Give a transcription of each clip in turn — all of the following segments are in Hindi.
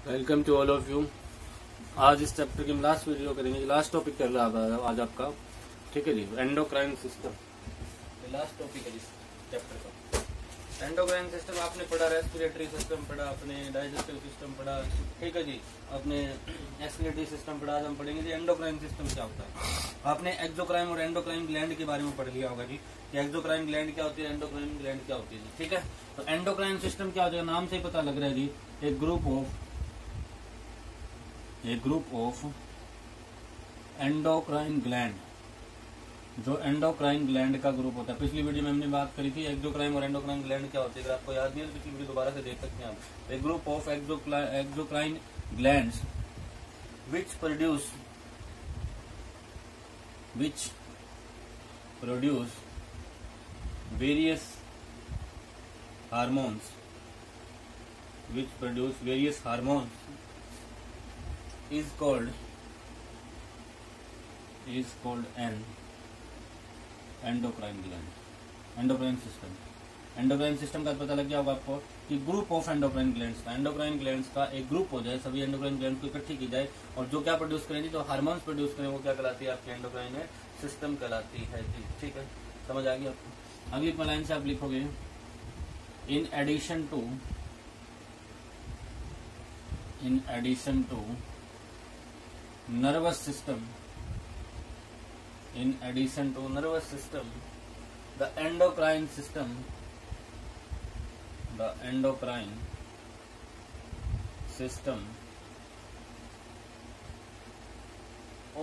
Welcome to all of you. आज इस चैप्टर की हम लास्ट वीडियो करेंगे। लास्ट टॉपिक कर रहा है आज आपका, ठीक है जी, एंडोक्राइन सिस्टम। लास्ट टॉपिक है इस चैप्टर का। एंडोक्राइन सिस्टम आपने पढ़ा, रेस्पिरेटरी सिस्टम पढ़ा, अपने डाइजेस्टिव सिस्टम पढ़ा, ठीक है जी, अपने एक्सक्रीटरी सिस्टम पढ़ा। आज हम पढ़ेंगे जी एंडोक्राइन सिस्टम क्या होता है। आपने एक्सोक्राइन और एंडोक्राइन ग्लैंड के बारे में पढ़ लिया होगा जी कि एक्सोक्राइन ग्लैंड क्या होती है, एंडोक्राइन ग्लैंड क्या होती है जी, ठीक है। तो एंडोक्राइन सिस्टम क्या होता है, नाम से ही पता लग रहा है जी, एक ग्रुप ऑफ एंडोक्राइन ग्लैंड, जो एंडोक्राइन ग्लैंड का ग्रुप होता है। पिछली वीडियो में हमने बात करी थी एक्सोक्राइन और एंडोक्राइन ग्लैंड क्या होती है। अगर आपको याद नहीं है तो पिछली वीडियो दोबारा से देख सकते हैं आप। A group of exocrine glands which produce various hormones is called an endocrine gland, endocrine system. Endocrine system का पता लग गया होगा आपको कि ग्रुप ऑफ एंडोक्राइन ग्लैंड्स का, एंडोक्राइन ग्लैंड्स का एक ग्रुप हो जाए, सभी एंडोक्राइन ग्लैंड को इकट्ठी की जाए और जो क्या प्रोड्यूस करेंगी, जो हार्मोन्स प्रोड्यूस करें, वो क्या कहलाती है, आपकी एंडोक्राइन सिस्टम कहलाती है, ठीक है। समझ आ गई आपको। अगली लाइन से आप लिखोगे in addition to nervous system, the endocrine system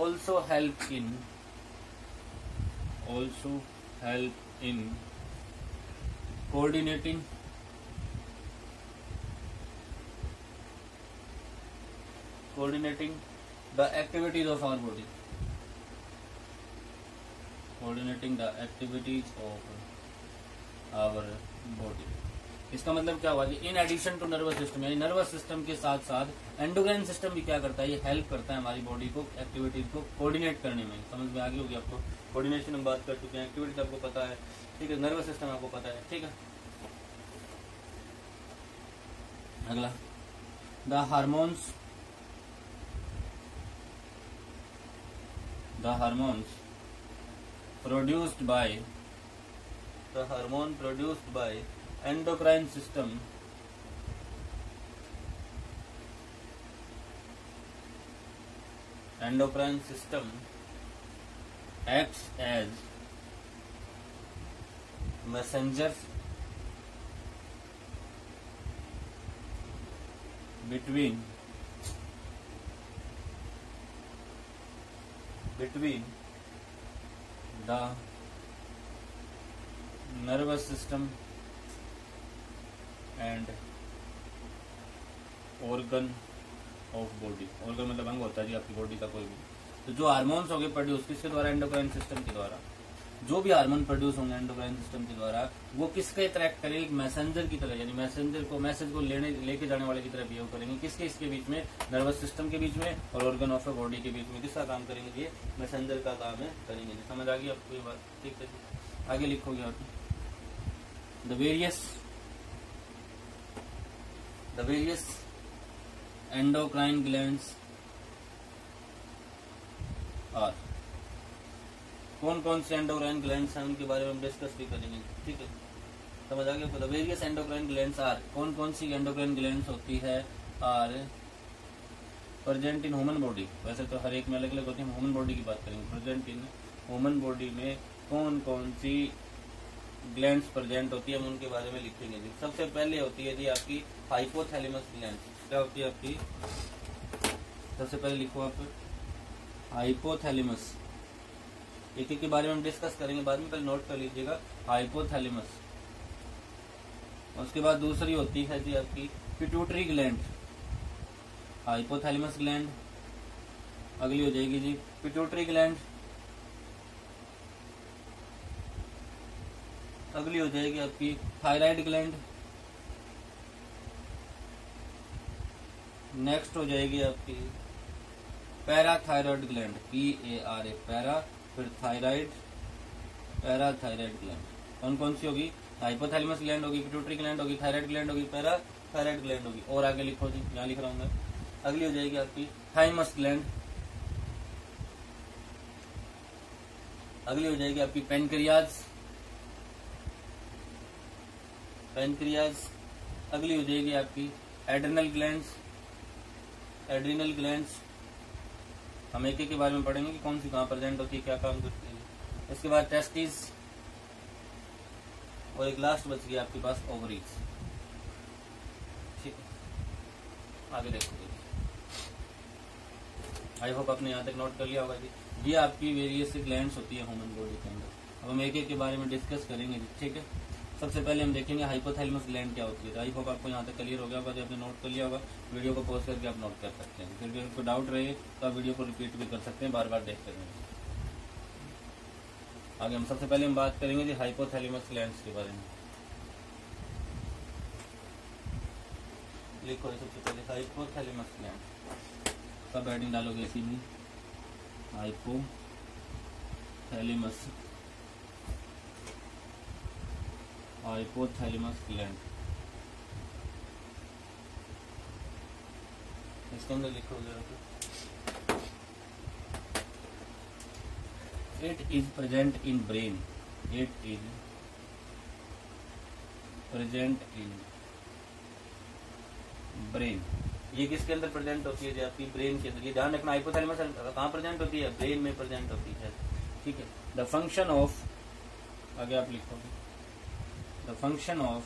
also help in coordinating the activities of our body, इसका मतलब क्या हुआ जी, in addition to nervous system, यानी नर्वस सिस्टम के साथ साथ एंडोक्राइन सिस्टम भी क्या करता है, ये हेल्प करता है हमारी बॉडी को एक्टिविटीज को कोऑर्डिनेट करने में। समझ में आ गई होगी आपको। कोऑर्डिनेशन हम बात कर चुके हैं, एक्टिविटीज आपको पता है, ठीक है, नर्वस सिस्टम आपको पता है, ठीक है। अगला, the hormones produced by endocrine system acts as messengers between the nervous system and organ of body। organ मतलब अंग होता है जी आपकी बॉडी का कोई भी। तो जो हार्मोन्स होंगे प्रोड्यूस किसके द्वारा, एंडोक्राइन सिस्टम के द्वारा। जो भी हार्मोन प्रोड्यूस होंगे एंडोक्राइन सिस्टम के द्वारा, वो किसके अट्रैक्ट करेंगे, एक मैसेंजर की तरह, यानी मैसेज को लेके जाने वाले की तरह बिहेव करेंगे। किसके, इसके बीच में, नर्वस सिस्टम के बीच में और ऑर्गन ऑफ बॉडी के बीच में। किसका काम करेंगे, ये मैसेंजर का काम है करेंगे। समझ आ गई आपको ये बात, ठीक है। आगे लिखोगे आप, the various endocrine glands are, कौन कौन से एंडोक्राइन ग्लैंड्स हैं उनके बारे में हम डिस्कस भी करेंगे, ठीक है। समझ आ गया आपको। The various endocrine glands are, कौन कौन सी एंडोक्राइन ग्लैंड्स होती है, are present in human body. वैसे तो हर एक में अलग अलग होती है, ह्यूमन बॉडी की बात करेंगे। प्रेजेंट इन ह्यूमन बॉडी में कौन कौन सी ग्लैंड्स प्रेजेंट होती है, हम उनके बारे में लिखेंगे जी। सबसे पहले होती है जी आपकी हाइपोथैलेमस ग्लैंड। क्या होती है आपकी, सबसे पहले लिखो आप हाइपोथैलेमस। एक एक के बारे में हम डिस्कस करेंगे बाद में, पहले नोट कर लीजिएगा हाइपोथैलेमस। उसके बाद दूसरी होती है जी आपकी पिट्यूटरी ग्लैंड, हाइपोथैलेमस ग्लैंड। अगली हो जाएगी जी पिट्यूटरी ग्लैंड। अगली हो जाएगी आपकी थायराइड ग्लैंड। नेक्स्ट हो जाएगी आपकी पैराथायरॉयड ग्लैंड, PARA पैरा, फिर थायराइड, पैराथायरॉयड ग्लैंड। कौन कौन सी होगी, हाइपोथैलेमस ग्लैंड होगी, पिट्यूटरी ग्लैंड होगी, थायराइड ग्लैंड होगी, पैराथायरॉयड ग्लैंड होगी। और आगे लिखो जी, यहाँ लिख रहा हूँ मैं, अगली हो जाएगी आपकी थाइमस ग्लैंड, अगली हो जाएगी आपकी पेनक्रियाज, पेनक्रियाज, अगली हो जाएगी आपकी एड्रिनल ग्लैंड्स, एड्रिनल ग्लैंड्स। हम एक एक के बारे में पढ़ेंगे कि कौन सी कहाँ प्रेजेंट होती है, क्या काम करती है। इसके बाद टेस्टिस, और एक लास्ट बच गया आपके पास ओवरीज। ठीक है, आगे देखो। आई होप आपने यहाँ तक नोट कर लिया होगा जी। ये आपकी वेरियस ग्लैंड्स होती है ह्यूमन बॉडी के अंदर। अब हम एक एक के बारे में डिस्कस करेंगे जी। ठीक है, सबसे पहले हम देखेंगे हाइपोथैलेमस ग्लैंड क्या होती है। आई होप आपको यहाँ तक क्लियर हो गया होगा। जब आपने नोट कर लिया होगा, वीडियो को पॉज करके आप नोट कर सकते हैं। फिर भी आपको डाउट रहे तो आप वीडियो को रिपीट भी कर सकते हैं, बार बार देख कर। आगे हम सबसे पहले हम बात करेंगे जी हाइपोथैलेमस ग्लैंड्स के बारे में। लिखो सबसे पहले हाइपोथैलेमस ग्लैंड, सब हेडिंग डालोगे इसी में, हाइपोथैलेमस, हाइपोथैलेमस ग्लैंड। इसके अंदर लिखोगे it is present in brain, it is present in brain. ये किसके अंदर प्रेजेंट होती है जी? आपकी ब्रेन के अंदर। ये ध्यान रखना, हाइपोथैलेमस कहाँ प्रेजेंट होती है? ब्रेन में प्रेजेंट होती है। ठीक है, द फंक्शन ऑफ, आगे आप लिखोगे द फंक्शन ऑफ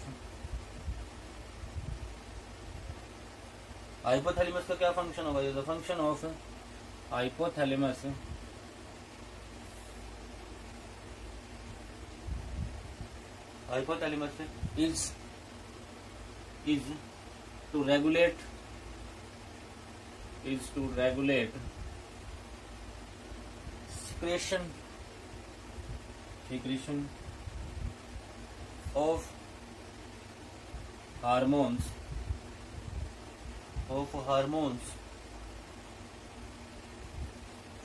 हाइपोथैलेमस का क्या फंक्शन होगा? The function of hypothalamus is to regulate secretion of hormones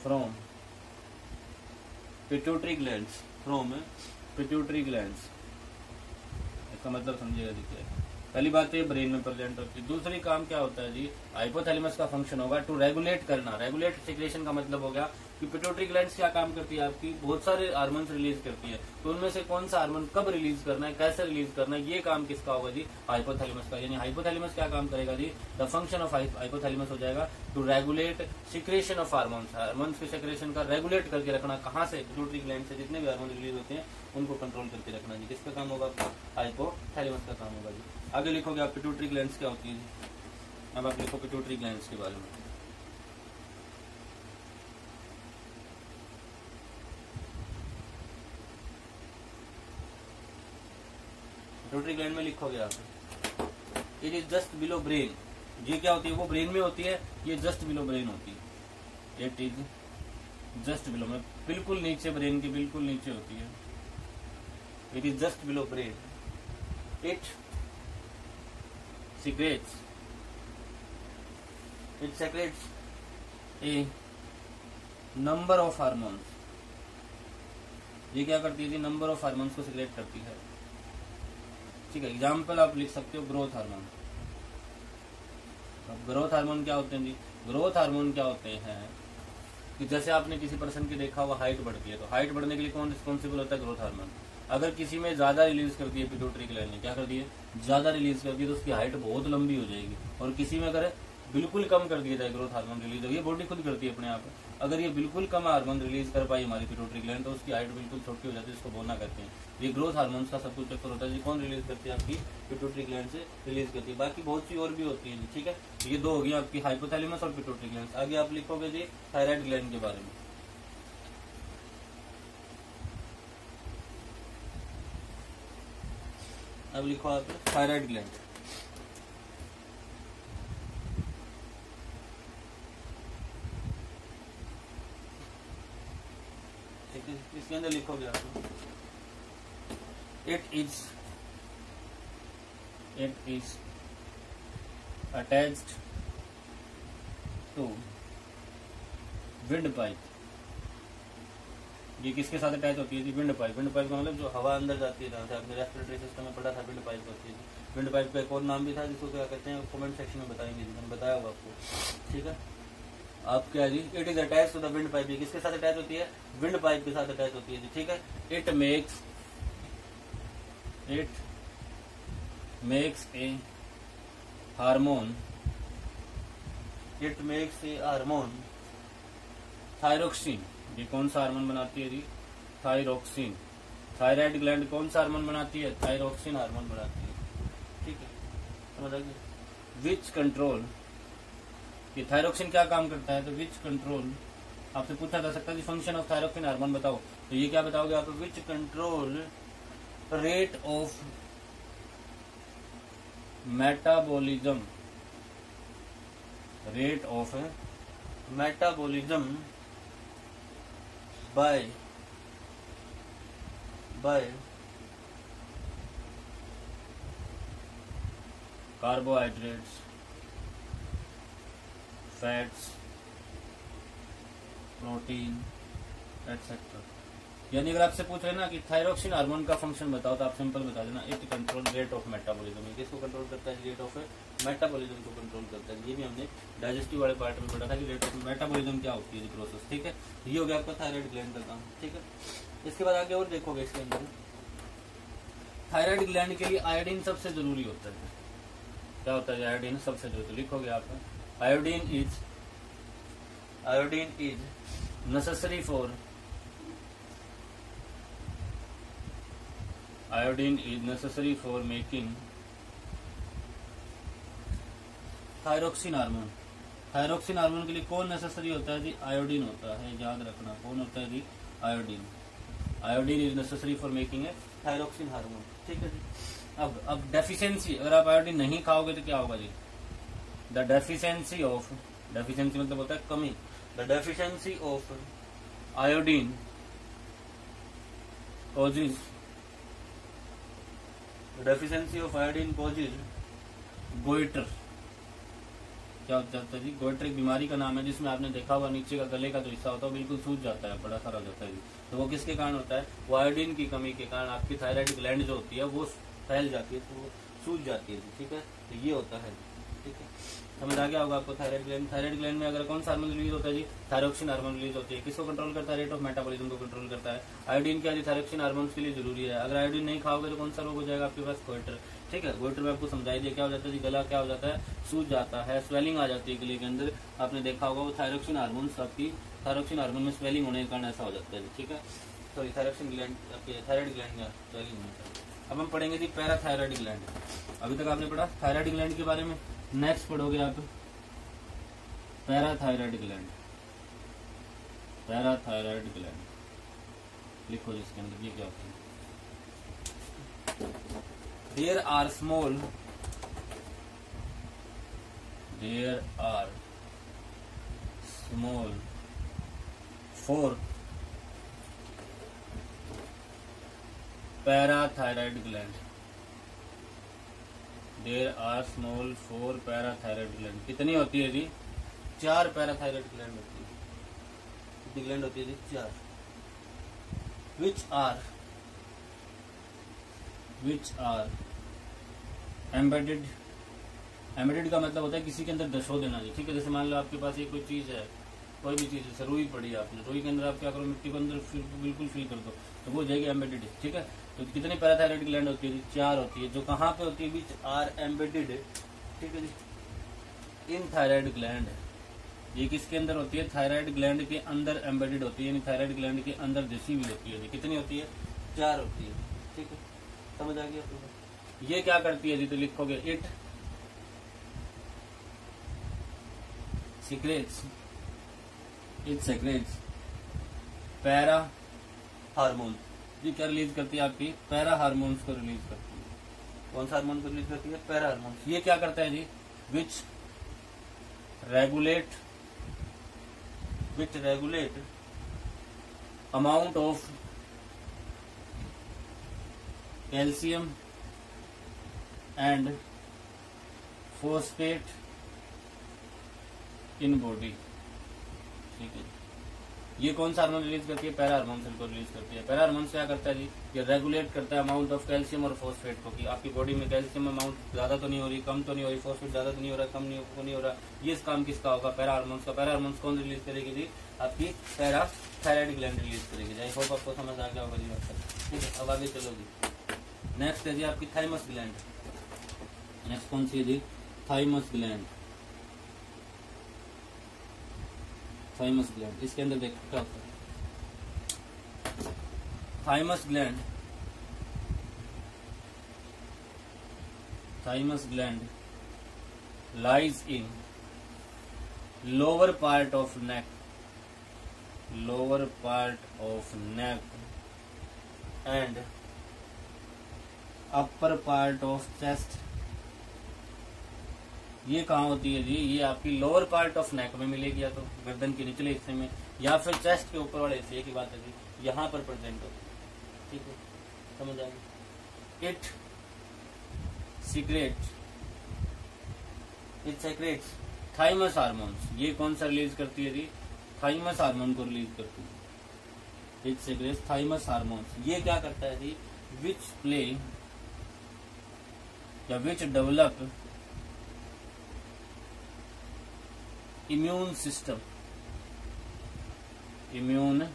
from pituitary glands, इसका मतलब समझिएगा जी क्या है। पहली बात तो ये ब्रेन में प्रेजेंट होती है। दूसरी काम क्या होता है जी? हाइपोथैलेमस का फंक्शन होगा टू रेगुलेट करना। रेगुलेट सिक्रेशन का मतलब हो गया कि पिट्यूटरी ग्लैंड्स क्या काम करती है? आपकी बहुत सारे हार्मोन्स रिलीज करती है। तो उनमें से कौन सा हार्मोन कब रिलीज करना है, कैसे रिलीज करना है, ये काम किसका होगा जी? हाइपोथैलेमस का। यानी हाइपोथैलेमस क्या काम करेगा जी? द फंक्शन ऑफ हाइपोथैलेमस हो जाएगा to regulate secretion of hormones, hormones के सिक्रेशन का रेगुलेट करके रखना। कहाँ से? पिट्यूटरी ग्लैंड से जितने भी हार्मोन रिलीज होते हैं उनको कंट्रोल करके रखना जी। किसका काम होगा? हाइपोथैलेमस का काम होगा जी। आगे लिखोगे आप पिट्यूटरी ग्लैंड्स क्या होती है जी। अब आप लिखो पिट्यूटरी ग्लैंड्स के बारे में। पिट्यूटरी ग्लैंड में लिखोगे आप it is just below brain. ये क्या होती है? वो ब्रेन में होती है, ये जस्ट बिलो ब्रेन होती है। इट इज जस्ट बिलो, मतलब बिल्कुल नीचे, ब्रेन के बिल्कुल नीचे होती है। It is just below brain. It secretes a number of hormones। ये क्या करती है जी? नंबर ऑफ हार्मोन्स को सिक्रेट करती है। ठीक है, एग्जाम्पल आप लिख सकते हो ग्रोथ हार्मोन। अब ग्रोथ हार्मोन क्या होते हैं जी? ग्रोथ हार्मोन क्या होते हैं कि जैसे आपने किसी पर्सन की देखा हुआ हाइट बढ़ती है, तो हाइट बढ़ने के लिए कौन रिस्पॉन्सिबल होता है? Growth hormone. अगर किसी में ज्यादा रिलीज कर दिए पिट्यूटरी ग्लैंड ने, क्या कर दिए? ज्यादा रिलीज कर दिए, तो उसकी हाइट बहुत लंबी हो जाएगी। और किसी में अगर बिल्कुल कम कर दिया जाए ग्रोथ हार्मोन रिलीज, ये बॉडी खुद करती है अपने आप। अगर ये बिल्कुल कम हार्मोन रिलीज कर पाई हमारी पिट्यूटरी ग्लैंड, तो उसकी हाइट बिल्कुल छोटी हो जाती है, इसको बोना करते हैं। ये ग्रोथ हार्मोन्स का सब कुछ चक्कर होता है जी। कौन रिलीज करती है? आपकी पिट्यूटरी ग्लैंड से रिलीज करती है। बाकी बहुत सी और भी होती है जी। ठीक है, ये दो हो गई आपकी, हाइपोथैलेमस और पिट्यूटरी ग्लैंड। आगे आप लिखोगे जी थायराइड ग्लैंड के बारे में। अब लिखो आप थायराइड ग्लैंड। इसके अंदर लिखोगे आप it is attached to windpipe. ये किसके साथ अटैच होती है जी? Windpipe. विंड पाइप का मतलब जो हवा अंदर जाती है, जहाँ से आपने रेस्पिरेटरी सिस्टम में पढ़ा था, विंड पाइप होती है। विंड पाइप का एक और नाम भी था जिसको क्या कहते हैं, कमेंट सेक्शन में बताएंगे, मैंने बताया होगा आपको, ठीक है। आप क्या जी, it is attach to the windpipe, किसके साथ अटैच होती है, विंड पाइप के साथ अटैच होती है जी, ठीक है। It makes a hormone, it makes a hormone thyroxine, ये कौन सा हार्मोन बनाती है जी, थायरोक्सिन। थायराइड ग्लैंड कौन सा हार्मोन बनाती है, थायरोक्सिन हार्मोन बनाती है, ठीक है, समझ आ गया। विच कंट्रोल, ये थायरोक्सिन क्या काम करता है, तो विच कंट्रोल, आपसे पूछा जा सकता है फंक्शन ऑफ थायरोक्सिन हार्मोन बताओ, तो ये क्या बताओगे आप, which control rate of metabolism, rate of metabolism by carbohydrates, fats, protein etcetera. यानी अगर आपसे पूछ रहे ना कि थायरोक्सिन हार्मोन का फंक्शन बताओ, तो आप सिंपल बता देना, it control rate of metabolism. किसको कंट्रोल करता है, रेट ऑफ मेटाबॉलिज्म को कंट्रोल करता है। ये भी हमने डाइजेस्टिव वाले पार्ट में पढ़ा था कि रेट ऑफ मेटाबॉलिज्म क्या होती है प्रोसेस, ठीक है। ये हो गया आपका थायराइड ग्लैंड का काम, ठीक है। इसके बाद आगे और देखोगे इसके अंदर, थायराइड ग्लैंड के लिए आयोडीन सबसे जरूरी होता है। क्या होता है आयोडीन सबसे जरूरी, लिखोगे आप, iodine is necessary for, iodine is necessary for making thyroxine hormone. Thyroxine hormone के लिए कौन नेसेसरी होता है जी, आयोडीन होता है, याद रखना कौन होता है जी, iodine. Iodine is necessary for making a thyroxine hormone, ठीक है जी। अब डेफिशिएंसी, अगर आप आयोडीन नहीं खाओगे तो क्या होगा जी, द डेफिशिएंसी ऑफ, डेफिशिएंसी मतलब होता है कमी, the deficiency of iodine causes, deficiency of iodine causes goitre. क्या होता है जी, गोइटर एक बीमारी का नाम है जिसमें आपने देखा होगा नीचे का गले का जो हिस्सा होता है बिल्कुल सूज जाता है, बड़ा सारा हो जाता है जी। तो वो किसके कारण होता है, वो आयोडीन की कमी के कारण आपकी थायराइड ग्लैंड जो होती है वो फैल जाती है, तो वो सूज जाती है, ठीक है। तो ये होता है, ठीक है, समझ आ गया होगा आपको। थायराइड ग्लैंड, थायराइड ग्लैंड में अगर कौन सा हार्मोन रिलीज होता है जी, थायरोक्सिन हार्मोन रिलीज होती है। किसको कंट्रोल करता है, रेट ऑफ मेटाबॉलिज्म को कंट्रोल करता है। आयोडीन क्या जी, थायरोक्सिन हार्मोन के लिए जरूरी है। अगर आयोडीन नहीं खाओगे तो कौन सा रोग हो जाएगा आपके पास, गोइटर, ठीक है। गोइटर में आपको समझाई दिया क्या हो जाता है जी, गला क्या हो जाता है, सूज जाता है, स्वेलिंग आ जाती है गले के अंदर, आपने देखा होगा। वो थायरोक्सिन हार्मोन, आपकी थायरोक्सिन हार्मोन में स्वेलिंग होने के कारण ऐसा हो जाता है, ठीक है। सॉरी, थायरोक्सिन ग्लैंड, आपके थायराइड ग्लैंड में स्वेलिंग होने का। अब हम पढ़ेंगे जी पैराथायराइड ग्लैंड। अभी तक आपने पढ़ा थायराइड ग्लैंड के बारे में, नेक्स्ट पढ़ोगे आप पैराथायराइड ग्लैंड। पैराथायराइड ग्लैंड लिखो जिसके अंदर ये क्या होता है, there are small, there are small 4 parathyroid gland, there are small 4 parathyroid gland. कितनी होती है जी, 4 पैराथायराइड ग्लैंड होती है। कितनी ग्लैंड होती है जी, 4। विच आर एम्बेडेड, एम्बेडेड का मतलब होता है किसी के अंदर दशो देना जी, ठीक है। जैसे मान लो आपके पास ये कोई चीज है, कोई भी चीज है, रुई पड़ी है, आपने रुई के अंदर आप क्या करो, मिट्टी को अंदर बिल्कुल फिल कर दो, तो वो हो जाएगी एम्बेडेड, ठीक है। तो कितनी पैराथायराइड ग्लैंड होती है, 4 होती है। जो कहाँ पे होती है, विच आर एम्बेडेड, ठीक है जी, इन थायराइड ग्लैंड। ये किसके अंदर होती है, थायराइड ग्लैंड के अंदर एम्बेडेड होती है, यानी थायराइड ग्लैंड के अंदर धसी हुई होती है। कितनी होती है, 4 होती है, ठीक है, समझ आ गया आपको। ये क्या करती है जी, तो लिखोगे it secrets, it secrets para hormone. ये क्या रिलीज करती है, आपकी पैरा हार्मोन्स को रिलीज करती है। कौन सा हार्मोन को रिलीज करती है, पैरा हार्मोन्स। ये क्या करता है जी, which regulate amount of calcium and phosphate in body, ठीक है। ये कौन सा हार्मोन रिलीज करती है? पैरा हार्मोन सेल को रिलीज करती है। पैरा हार्मोन क्या करता है जी? ये रेगुलेट करता है अमाउंट ऑफ कैल्शियम और फॉस्फेट को, कि आपकी बॉडी में कैल्शियम अमाउंट ज्यादा तो नहीं हो रही, कम तो नहीं हो रही, फॉस्फेट ज्यादा तो नहीं हो रहा, कम नहीं हो रहा। ये काम किसका होगा? पैरा हार्मोन का। पैरा हार्मोन कौन रिलीज करेगी जी? आपकी पैराथायराइड ग्लैंड रिलीज करेगी। आई होप आपको समझ आ गया होगा जी आपका। ठीक है, अब आगे चलो जी। नेक्स्ट है जी आपकी थाइमस ग्लैंड। नेक्स्ट कौन सी है जी? Thymus gland. थाइमस ग्लैंड, इसके अंदर देखो क्या होता है। Thymus gland, thymus gland lies in lower part of neck, lower part of neck and upper part of chest। ये कहाँ होती है जी? ये आपकी लोअर पार्ट ऑफ नेक में मिलेगी, या तो गर्दन के निचले हिस्से में, या फिर चेस्ट के ऊपर वाले हिस्से की बात है जी, यहाँ पर प्रेजेंट होती है। ठीक है, समझ आ गई। It secrets thymus hormones. ये कौन सा रिलीज करती है जी? थाइमस हार्मोन को रिलीज करती है। It secrets thymus hormones. ये क्या करता है जी? विच प्ले या which develop immune system. Immune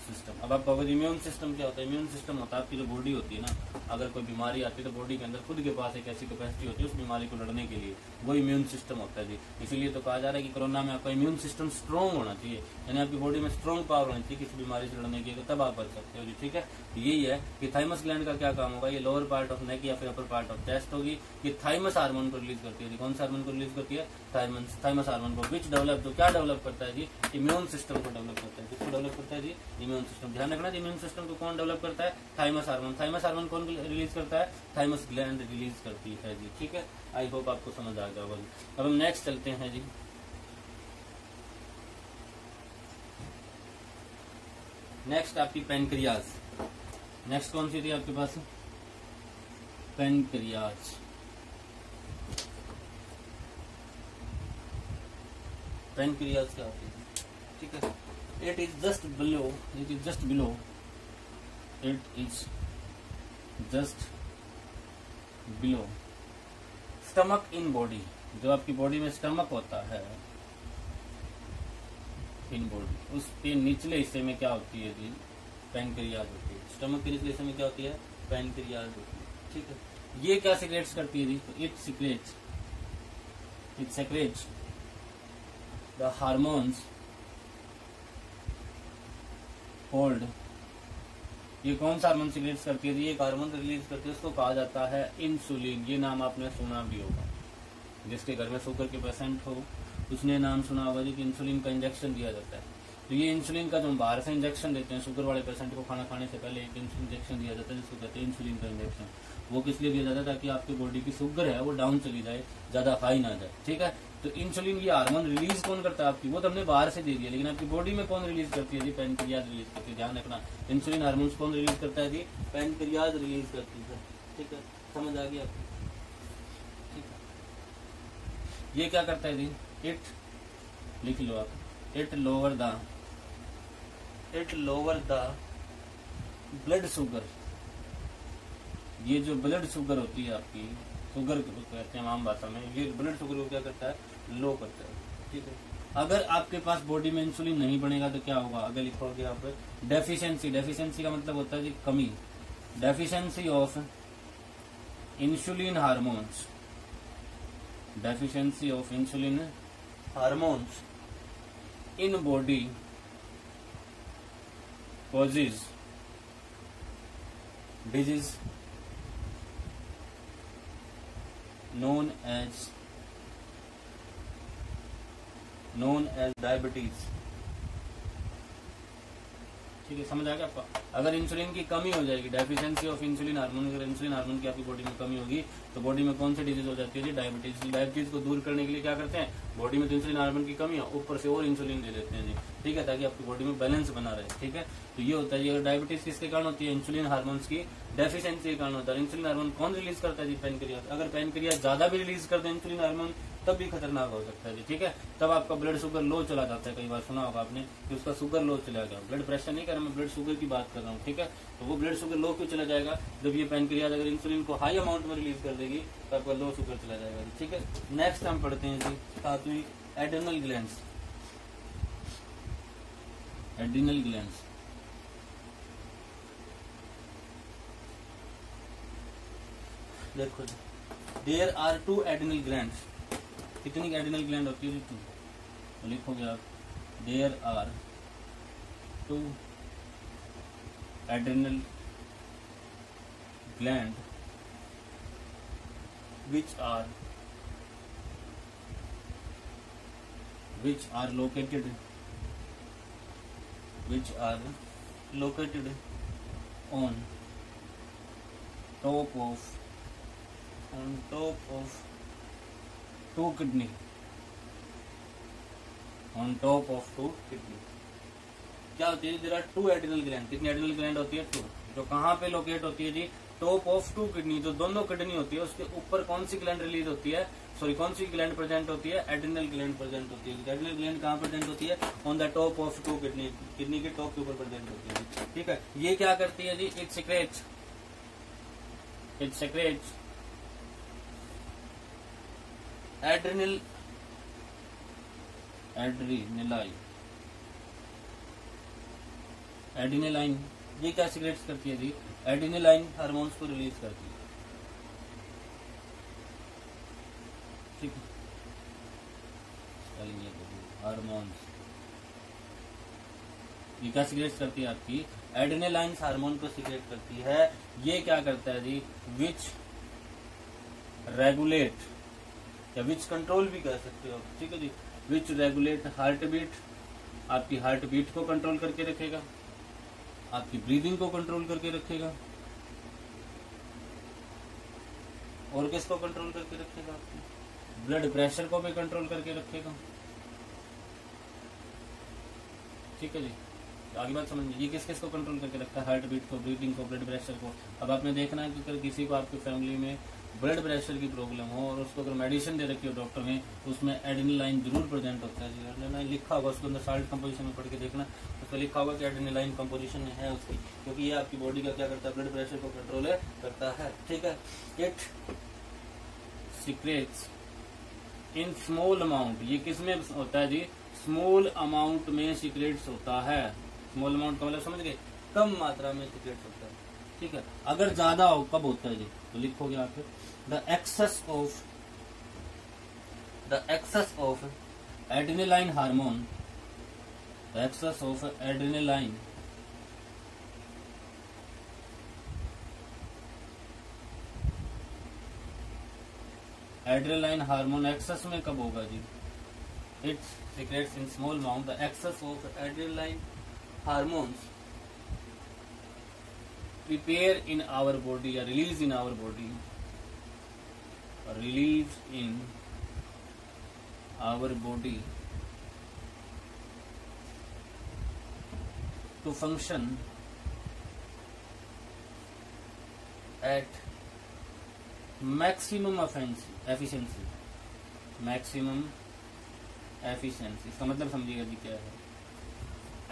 system, अब आप कहोगे इम्यून सिस्टम क्या होता है? इम्यून सिस्टम होता है आपकी जो बॉडी होती है ना, अगर कोई बीमारी आती है तो बॉडी के अंदर खुद के पास एक ऐसी कैपेसिटी होती है उस बीमारी को लड़ने के लिए, वो इम्यून सिस्टम होता है जी। इसीलिए तो कहा जा रहा है कि कोरोना में आपका इम्यून सिस्टम स्ट्रॉन्ग होना चाहिए, यानी आपकी बॉडी में स्ट्रॉन्ग पावर होनी चाहिए किसी बीमारी से लड़ने की, तब आप बच सकते हो जी। ठीक है, यही है कि थाइमस ग्लैंड का क्या काम होगा? ये लोअर पार्ट ऑफ नेक या फिर अपर पार्ट ऑफ चेस्ट होगी। ये थाइमस हार्मोन को रिलीज करती है। कौन सा हार्मोन को रिलीज करती है? थाइमस हार्मोन को। विच डेवलप, जो क्या डेवलप करता है जी? इम्यून सिस्टम को डेवलप करता है। किसको डेवलप करता है जी? Immune system. ध्यान रखना, इम्यून सिस्टम को कौन डेवलप करता है? Thymus hormone. थाइमस हार्मोन कौन रिलीज करता है? थाइमस ग्लैंड रिलीज करती है जी। ठीक है, आई होप आपको समझ आ गया होगा। अब हम नेक्स्ट चलते हैं जी। नेक्स्ट आपकी पेनक्रियाज। नेक्स्ट कौन सी थी आपके पास? पेनक्रियाज। पेनक्रियाज क्या होती है? ठीक है, it is just below stomach in body. जो आपकी बॉडी में स्टमक होता है इन बॉडी, उसके निचले हिस्से में क्या होती है जी? पेनक्रियाज होती है। स्टमक के निचले हिस्से में क्या होती है? पेनक्रियाज होती है। ठीक है, ये क्या सिक्रेट्स करती है जी? तो it secrets the hormones hold. ये कौन सा हार्मोन सिक्रेट करती है? ये एक हार्मोन रिलीज करती है, उसको कहा जाता है इंसुलिन। ये नाम आपने सुना भी होगा, जिसके घर में शुगर के पेशेंट हो उसने नाम सुना होगा जी कि इंसुलिन का इंजेक्शन दिया जाता है। तो ये इंसुलिन का जो हम बाहर से इंजेक्शन देते हैं शुगर वाले पेशेंट को, खाना खाने से पहले एक इंजेक्शन दिया जाता है जिसको कहते हैं इंसुलिन का इंजेक्शन। वो किस लिए दिया जाता है? ताकि आपकी बॉडी की शुगर है वो डाउन चली जाए, ज्यादा हाई ना जाए। ठीक है, तो इंसुलिन ये हार्मोन रिलीज कौन करता है आपकी? वो तो हमने बाहर से दे दिया, लेकिन आपकी बॉडी में कौन रिलीज करती है जी? पेनक्रियाज रिलीज करती है। ध्यान रखना, इंसुलिन हार्मोन्स कौन रिलीज करता है जी? पेनक्रियाज रिलीज करती है। ठीक है, समझ आ गया आपको? ठीक है, ये क्या करता है जी? इट, लिख लो आप, it lower the blood sugar. ये जो ब्लड शुगर होती है आपकी, शुगर कहते हैं आम भाषा में, ये ब्लड शुगर को क्या करता है? लो करता है। ठीक है, अगर आपके पास बॉडी में इंसुलिन नहीं बनेगा तो क्या होगा? अगर लिखोगे आप डेफिशिएंसी। डेफिशिएंसी का मतलब होता है जी कमी। Deficiency of insulin hormones. Deficiency of insulin hormones in body causes disease known as diabetes। ठीक है, समझ आ गया आपका। अगर इंसुलिन की कमी हो जाएगी, डेफिशिएंसी ऑफ इंसुलिन हार्मोन, अगर इंसुलिन हार्मोन की आपकी बॉडी में कमी होगी तो बॉडी में कौन सी डिजीज हो जाती है? डायबिटीज। डायबिटीज को दूर करने के लिए क्या करते हैं? बॉडी में तो इंसुलिन हार्मोन की कमी है, ऊपर से और इंसुलिन दे देते हैं जी, ठीक है, ताकि आपकी बॉडी में बैलेंस बना रहे, ठीक है। तो ये होता है जी। अगर डायबिटीज किसके कारण होती है? इंसुलिन हार्मोन्स की डेफिशिएंसी के कारण होता है। इंसुलिन हार्मोन कौन रिलीज करता है जी? पैनक्रियाज। अगर पैनक्रियाज ज्यादा भी रिलीज कर दे इंसुलिन हार्मोन तब भी खतरनाक हो सकता है जी, ठीक है। तब आपका ब्लड शुगर लो चला जाता है। कई बार सुना होगा आपने कि उसका शुगर लो चला गया। ब्लड प्रेशर नहीं कर रहा मैं, ब्लड शुगर की बात कर रहा हूँ, ठीक है। तो वो ब्लड शुगर लो क्यों चला जाएगा? जब ये पैनक्रियाज अगर इंसुलिन को हाई अमाउंट में रिलीज कर देगी तो आपका लो शुगर चला जाएगा जी, ठीक है। नेक्स्ट हम पढ़ते हैं जी 7वीं, एड्रिनल ग्लैंड्स। एड्रिनल ग्लैंड्स देखो जी, देयर आर 2 एड्रिनल ग्लैंड्स। कितनी एड्रिनल ग्लैंड होती है? 2। तो लिखोगे आप there are 2 adrenal gland which are located on top of 2 kidney, on top of 2 kidney। क्या होती है? There are 2 adrenal gland. कितनी एड्रिनल ग्लैंड होती है? 2। जो कहाँ पे लोकेट होती है जी? Top of 2 kidney. जो दोनों किडनी होती है उसके ऊपर कौन सी ग्लैंड रिलीज होती है? सॉरी, कौन सी ग्लैंड प्रेजेंट होती है? एड्रिनल ग्लैंड प्रेजेंट होती है। एड्रिनल ग्लैंड कहाँ प्रेजेंट होती है? On the top of 2 kidney. Kidney के टॉप के ऊपर प्रेजेंट होती है, ठीक है। ये क्या करती है जी? It secrets एड्रिनलाइन। ये क्या सिक्रेट्स करती है जी? एड्रिनलाइन हार्मोन्स को रिलीज करती है, ठीक है। हार्मोन्स ये क्या सिक्रेट करती है? आपकी एड्रिनलाइन हार्मोन को सिक्रेट करती है। ये क्या करता है जी? विच रेगुलेट या विच कंट्रोल भी कर सकते हो, ठीक है जी। Which regulate heartbeat. आपकी हार्ट बीट को कंट्रोल करके रखेगा, आपकी ब्रीदिंग को कंट्रोल करके रखेगा, और किसको कंट्रोल करके रखेगा? आपकी ब्लड प्रेशर को भी कंट्रोल करके रखेगा, ठीक है जी। आगे बात समझिए, ये किस किस को कंट्रोल करके रखता है? हार्ट बीट को, ब्रीदिंग को, ब्लड प्रेशर को। अब आपने देखना है कि अगर किसी को आपकी फैमिली में ब्लड प्रेशर की प्रॉब्लम हो और उसको अगर मेडिसिन दे रखी हो डॉक्टर ने, तो उसमें एड्रिनलाइन जरूर प्रेजेंट होता है जी। एड्रिनलाइन लिखा होगा उसके अंदर, साल्ट कंपोजिशन में पढ़ के देखना, उसमें लिखा होगा कि एड्रिनलाइन कंपोजिशन है उसकी, क्योंकि ये आपकी बॉडी का क्या करता है? ब्लड प्रेशर को कंट्रोल करता है, ठीक है। It secrets in small amount. ये किसमें होता है जी? स्मॉल अमाउंट में सीक्रेट्स होता है। स्मॉल अमाउंट का मतलब समझ गए? कम मात्रा में सीक्रेट्स होता है, ठीक है। अगर ज्यादा हो कब होता है जी? तो लिखोगे आप the excess of adrenaline hormone, the excess of adrenaline hormone excess में कब होगा जी? Its secrets in small amount. The excess of adrenaline hormones prepare in our body or release in our body, to function at maximum efficiency। इसका मतलब समझिएगा जी क्या है?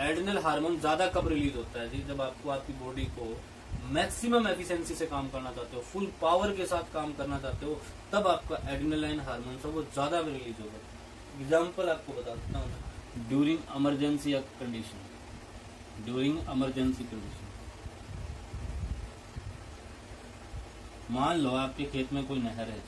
एड्रिनल हार्मोन ज्यादा कब रिलीज होता है जी? जब आपको आपकी बॉडी को मैक्सिमम एफिशिएंसी से काम करना चाहते हो, फुल पावर के साथ काम करना चाहते हो, तब आपका एड्रिनलाइन हार्मोन है वो ज्यादा रिलीज होगा। एग्जांपल आपको बता देता हूँ, ड्यूरिंग इमरजेंसी कंडीशन। मान लो आपके खेत में कोई नहर है,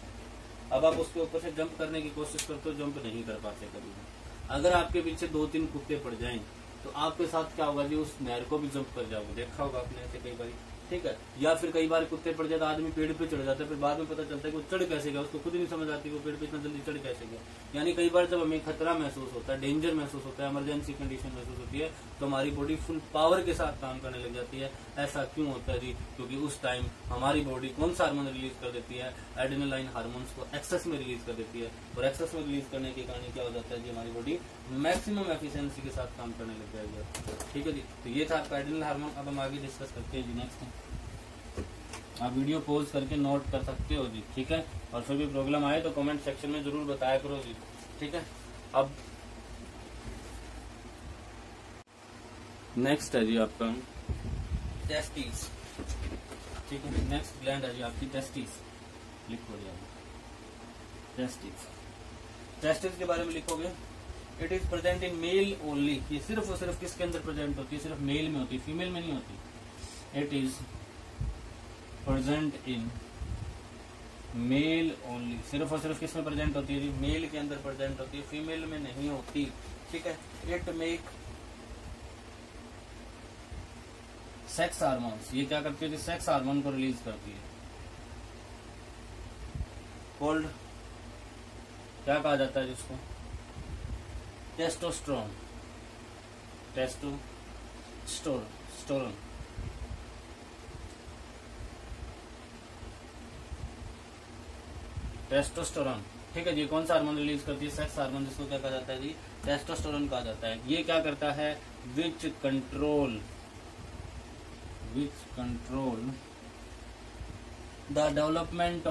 अब आप उसके ऊपर से जंप करने की कोशिश करते हो, जंप नहीं कर पाते कभी भी। अगर आपके पीछे 2-3 कुत्ते पड़ जाएं तो आपके साथ क्या होगा जी? उस नहर को भी जंप कर जाओगे। देखा होगा आपने ऐसे कई बार, ठीक है। या फिर कई बार कुत्ते पड़ जाता, आदमी पेड़ पे चढ़ जाता है, फिर बाद में पता चलता है कि वो चढ़ कैसे गया, उसको खुद ही नहीं समझ आती वो पेड़ पे इतना जल्दी चढ़ कैसे गया। यानी कई बार जब हमें खतरा महसूस होता है, डेंजर महसूस होता है, इमरजेंसी कंडीशन महसूस होती है, तो हमारी बॉडी फुल पावर के साथ काम करने लग जाती है। ऐसा क्यों होता है जी? क्योंकि उस टाइम हमारी बॉडी कौन सा हार्मोन रिलीज कर देती है? एड्रेनालाइन हार्मोन्स को एक्सेस में रिलीज कर देती है, और एक्सेस में रिलीज करने के कारण क्या हो जाता है जी? हमारी बॉडी मैक्सिमम एफिशिएंसी के साथ काम करने लग जाएगी। ठीक है जी। तो ये था आपका एड्रेनल हार्मोन। अब हम आगे डिस्कस करते हैं जी नेक्स्ट। आप वीडियो पॉज करके नोट कर सकते हो जी, ठीक है। और फिर भी प्रॉब्लम आए तो कमेंट सेक्शन में जरूर बताया करो जी, ठीक है। अब नेक्स्ट है जी आपका टेस्टिस, ठीक है। नेक्स्ट ग्लैंड है जी आपकी टेस्टिस। लिखो जी टेस्टिस। टेस्टिस के बारे में लिखोगे, it is present in male only. ये सिर्फ और सिर्फ किसके अंदर प्रेजेंट होती है? सिर्फ मेल में होती है, फीमेल में नहीं होती। It is present in male only. सिर्फ और सिर्फ किसमें प्रेजेंट होती है? मेल के अंदर प्रेजेंट होती है, फीमेल में नहीं होती, ठीक है। It make sex hormones. ये क्या करती है? सेक्स हार्मोन को रिलीज करती है। कोल्ड क्या कहा जाता है जिसको? टेस्टोस्टेरोन। टेस्टोस्टेरोन। टेस्टोस्टेरोन, ठीक है जी। कौन सा हार्मोन रिलीज करती है? सेक्स हार्मोन, जिसको क्या कहा जाता है जी? टेस्टोस्टेरोन कहा जाता है। ये क्या करता है? Which control the development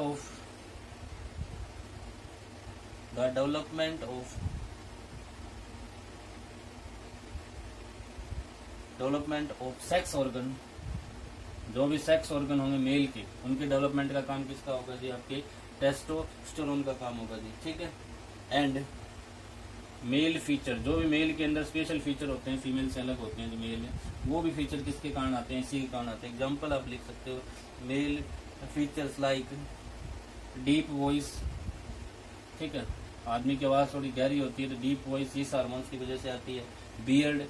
of sex organ. जो भी सेक्स ऑर्गन होंगे मेल के, उनके डेवलपमेंट का काम किसका होगा जी? आपके टेस्टोस्टेरोन का काम होगा जी, ठीक है। एंड मेल फीचर, जो भी मेल के अंदर स्पेशल फीचर होते हैं, फीमेल से अलग होते हैं जो मेल है, वो भी फीचर किसके कारण आते हैं? इसी के कारण आते हैं। एग्जाम्पल आप लिख सकते हो, male features like deep voice, ठीक है। आदमी की आवाज थोड़ी गहरी होती है तो डीप वॉइस इस हार्मोन्स की वजह से आती है। बियर्ड,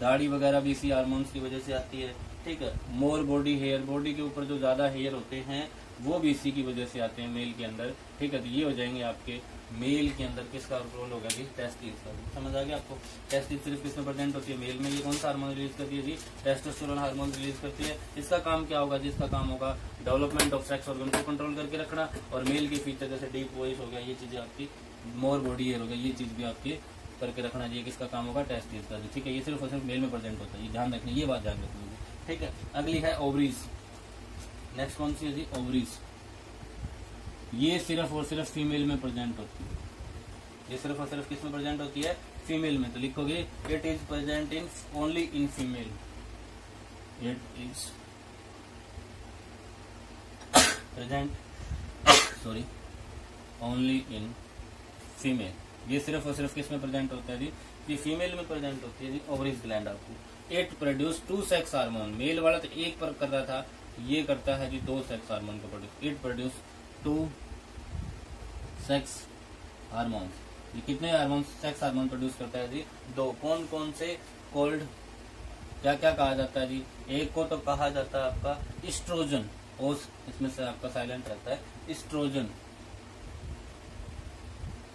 दाढ़ी वगैरह भी इसी हार्मोन्स की वजह से आती है, ठीक है। मोर बॉडी हेयर, बॉडी के ऊपर जो ज्यादा हेयर होते हैं वो भी इसी की वजह से आते हैं मेल के अंदर, ठीक है। तो ये हो जाएंगे आपके मेल के अंदर किसका रोल होगा जी? टेस्टिस का। समझ आ गया आपको? टेस्टिस सिर्फ किसमें प्रेजेंट होती है? मेल में। ये कौन सा हार्मोन रिलीज करती है जी? टेस्टोस्टेरोन हार्मोन रिलीज करती है। इसका काम क्या होगा जी? इसका काम होगा डेवलपमेंट ऑफ सेक्स ऑर्गन को कंट्रोल करके रखना, और मेल के फीचर जैसे डीप वॉइस हो गया, ये चीजें आपकी, मोर बॉडी हेयर हो गया, ये चीज भी आपके करके रखना चाहिए। किसका काम होगा? टेस्टिस का, ठीक है। ये सिर्फ और सिर्फ मेल में प्रेजेंट होता है, ये ध्यान रखना, ये बात ध्यान रखनी है, ठीक है। अगली है ओवरीज। नेक्स्ट कौन सी है जी? ओवरीज। ये सिर्फ और सिर्फ फीमेल में प्रेजेंट होती है। ये सिर्फ और सिर्फ किसमें प्रेजेंट होती है? फीमेल में। तो लिखोगे, it is present in only in female. It is present only in female. ये सिर्फ और सिर्फ किसमें प्रेजेंट होता है जी? ये फीमेल में प्रेजेंट होती है जी, ओवरीज ग्लैंड आपको। It produce 2 sex hormone. Male वाला तो एक पर कर रहा था, ये करता है जी 2 सेक्स हार्मोन को produce. It produce 2 sex hormone. ये कितने हार्मोन, सेक्स हार्मोन प्रोड्यूस करता है जी? 2। कौन कौन से? कोल्ड, क्या क्या कहा जाता है जी? एक को तो कहा जाता है आपका इस्ट्रोजन, और इसमें से आपका साइलेंट रहता है, इस्ट्रोजन।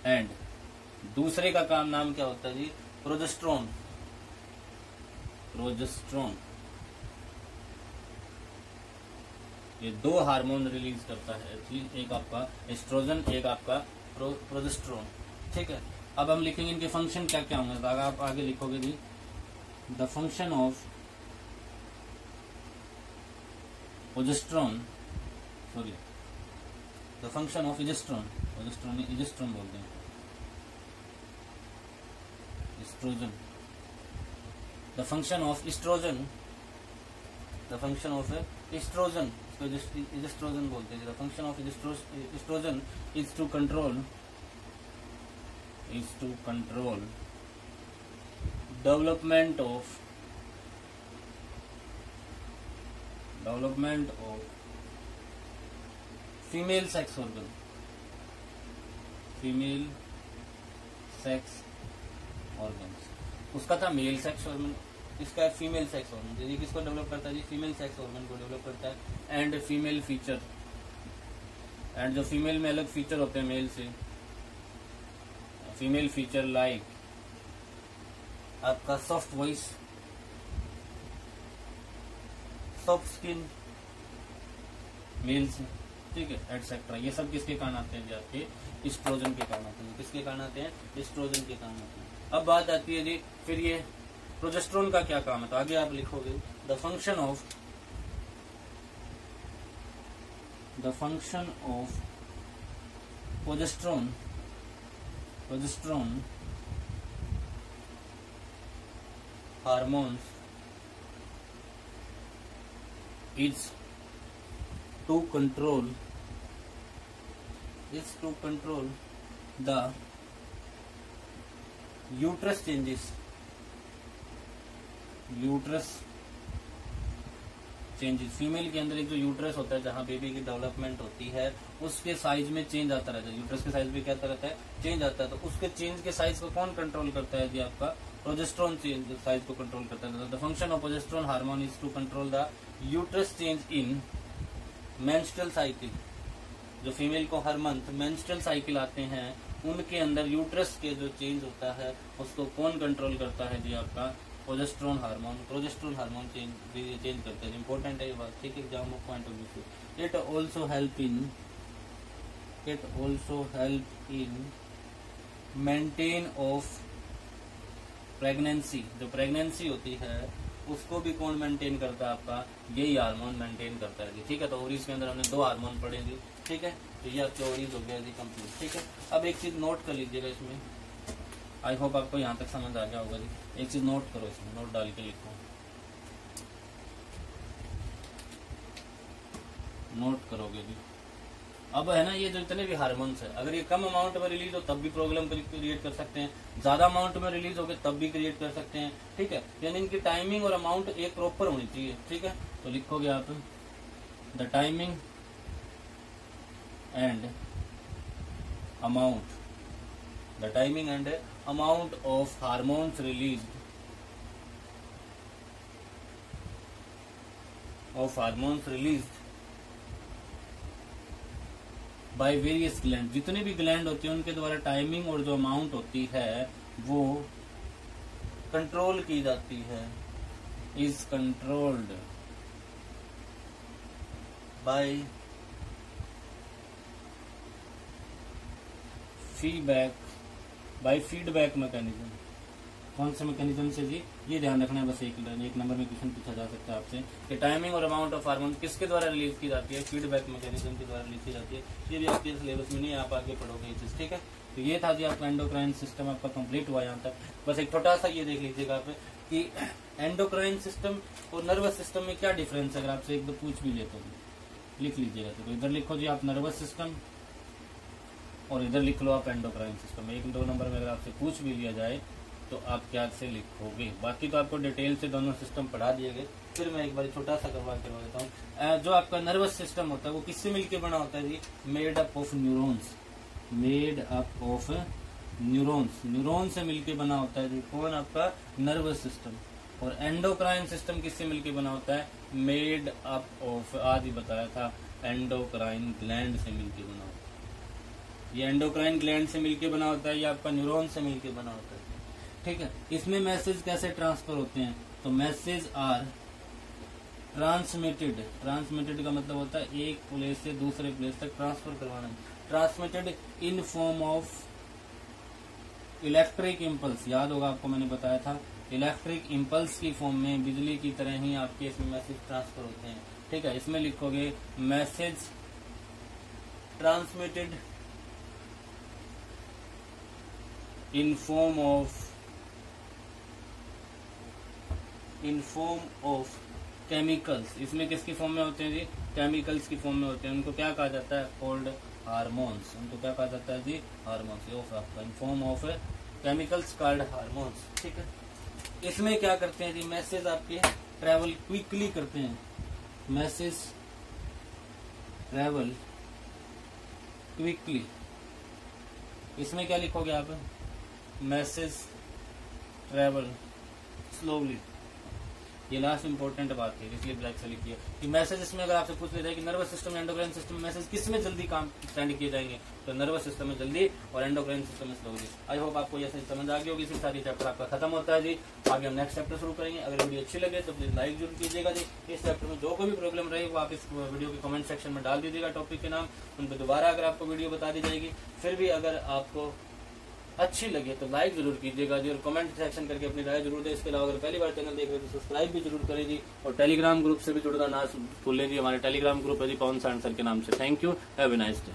एंड दूसरे का काम नाम क्या होता है जी? प्रोजेस्टेरोन। ये 2 हार्मोन रिलीज करता है जी, एक आपका एस्ट्रोजन, एक आपका प्रोजेस्टेरोन, ठीक है। अब हम लिखेंगे इनके फंक्शन क्या क्या होंगे। अगर आप आगे लिखोगे जी, the function of progesterone, sorry, the function of oestrone बोलते हैं, oestrogen. The function of oestrogen, oestrogen बोलते हैं। The function of oestrogen is to control development of female sex organ, उसका था मेल सेक्स ऑर्गन, इसका फीमेल सेक्स हार्मोन, ये किसको डेवलप करता है जी, फीमेल सेक्स हार्मोन को डेवलप करता है। एंड फीमेल फीचर, एंड जो फीमेल में अलग फीचर होते हैं मेल से, फीमेल फीचर लाइक आपका soft voice, soft skin male से, ठीक है, एटसेट्रा। ये सब किसके कारण आते हैं जी, आपके एस्ट्रोजन के कारण आते हैं। किसके कारण आते हैं, एस्ट्रोजन के कारण आते हैं। अब बात आती है जी फिर ये प्रोजेस्टेरोन का क्या काम है, तो आगे आप लिखोगे the function of progesterone hormones is to control the uterus changes, female के अंदर एक जो यूट्रस होता है जहाँ बेबी की डेवलपमेंट होती है उसके साइज में चेंज आता रहता है, यूट्रस के साइज में क्या रहता है, चेंज आता है। तो उसके चेंज के साइज को कौन कंट्रोल करता है जी, आपका प्रोजेस्टेरोन चेंज साइज को कंट्रोल करता है। The function of progesterone hormone is to control the uterus change in menstrual cycle. जो फीमेल को हर मंथ मेंस्ट्रुअल साइकिल आते हैं उनके अंदर यूट्रस के जो चेंज होता है उसको कौन कंट्रोल करता है जी, आपका प्रोजेस्टेरोन हार्मोन चेंज करता है। इंपॉर्टेंट है ये बात, ठीक है, एग्जाम पॉइंट ऑफ व्यू से। It also help in maintain of pregnancy. जो प्रेगनेंसी होती है उसको भी कौन मेंटेन करता है, आपका यही हार्मोन मेंटेन करता है जी, ठीक है। तो ओवरीज के अंदर हमने 2 हार्मोन पढ़े जी, ठीक है, तो ये आपके ओवरीज हो गया जी कंप्लीट, ठीक है। अब एक चीज नोट कर लीजिएगा इसमें, आई होप आपको यहाँ तक समझ आ गया होगा जी। एक चीज नोट करो, इसमें नोट डाल के लिखो, नोट करोगे जी। अब है ना, ये जो इतने भी हार्मोन्स है अगर ये कम अमाउंट में रिलीज हो तब भी प्रॉब्लम क्रिएट कर सकते हैं, ज्यादा अमाउंट में रिलीज हो गए तब भी क्रिएट कर सकते हैं, ठीक है। यानी इनकी टाइमिंग और अमाउंट एक प्रॉपर होनी चाहिए, ठीक है। तो लिखोगे आप the timing and amount of hormones released by various gland. जितने भी ग्लैंड होते हैं उनके द्वारा टाइमिंग और जो अमाउंट होती है वो कंट्रोल की जाती है, is controlled by feedback mechanism. कौन से मैकेनिज्म से जी, ये ध्यान रखना है बस। एक नंबर में क्वेश्चन पूछा जा सकता है आपसे कि टाइमिंग और अमाउंट ऑफ हार्मोन किसके द्वारा रिलीज की जाती है, फीडबैक मैकेनिज्म के द्वारा रिलीज की जाती है। ये भी आपके सिलेबस में नहीं, आप आगे पढ़ोगे ये चीज, ठीक है। तो ये था जी आपका एंडोक्राइन सिस्टम आपका कंप्लीट हुआ यहाँ तक। बस एक छोटा सा ये देख लीजिएगा आप कि एंडोक्राइन सिस्टम और नर्वस सिस्टम में क्या डिफरेंस है, अगर आपसे एक दो पूछ भी ले तो लिख लीजिएगा। तो इधर लिखो जी आप नर्वस सिस्टम और इधर लिख लो आप एंडोक्राइन सिस्टम। 1-2 नंबर में अगर आपसे पूछ भी लिया जाए तो आप क्या से लिखोगे। बाकी तो आपको डिटेल से दोनों सिस्टम पढ़ा दिए गए, फिर मैं एक बार छोटा सा करवा देता हूँ। जो आपका नर्वस सिस्टम होता है वो किससे मिलके बना होता है जी, मेड अप ऑफ न्यूरॉन्स से मिलके बना होता है जी। कौन, आपका नर्वस सिस्टम। और एंडोक्राइन सिस्टम किससे मिलके बना होता है, मेड अप ऑफ, आज ही बताया था, एंडोक्राइन ग्लैंड से मिलके बना होता है। ये एंडोक्राइन ग्लैंड से मिलके बना होता है, ये आपका न्यूरॉन से मिलके बना होता है, ठीक है। इसमें मैसेज कैसे ट्रांसफर होते हैं, तो मैसेज आर ट्रांसमिटेड का मतलब होता है एक प्लेस से दूसरे प्लेस तक ट्रांसफर करवाना। Transmitted in form of electric impulse, याद होगा आपको मैंने बताया था, इलेक्ट्रिक इम्पल्स की फॉर्म में बिजली की तरह ही आपके इसमें मैसेज ट्रांसफर होते हैं, ठीक है। इसमें लिखोगे message transmitted in form of chemicals. इसमें किसकी फॉर्म में होते हैं जी, केमिकल्स की फॉर्म में होते हैं। उनको क्या कहा जाता है, कॉल्ड हार्मोन्स। उनको क्या कहा जाता है जी, hormones. Of in form of chemicals called hormones, ठीक है। इसमें क्या करते हैं जी, मैसेज आपके ट्रेवल क्विकली करते हैं, मैसेज ट्रेवल क्विकली। इसमें क्या लिखोगे आप, मैसेज ट्रेवल स्लोली, ये लास्ट इंपॉर्टेंट बात है, इसलिए ब्लैक से लिखिए कि मैसेज इसमें अगर आपसे पूछ लेता है कि नर्वस सिस्टम एंडोक्राइन सिस्टम में मैसेज किस में जल्दी काम सेंड किए जाएंगे, तो नर्वस सिस्टम में जल्दी और एंडोक्राइन सिस्टम में स्लोली। आई होप आपको ये समझ आ गई होगी। इसी सारी चैप्टर आपका खत्म होता है जी। आगे हम नेक्स्ट चैप्टर शुरू करेंगे। अगर वीडियो अच्छी लगे तो प्लीज लाइक जरूर कीजिएगा जी। इस चैप्टर में जो कोई भी प्रॉब्लम रही वो आप इस वीडियो के कमेंट सेक्शन में डाल दीजिएगा, टॉपिक के नाम, उन पर दोबारा अगर आपको वीडियो बता दी जाएगी। फिर भी अगर आपको अच्छी लगे तो लाइक जरूर कीजिएगा जी, और कमेंट सेक्शन करके अपनी राय जरूर दें। इसके अलावा अगर पहली बार चैनल देख रहे हो तो सब्सक्राइब भी जरूर करें जी, और टेलीग्राम ग्रुप से भी जुड़ना ना भूलें जी। हमारे टेलीग्राम ग्रुप है जी पवन सर के नाम से। Thank you, have a nice day.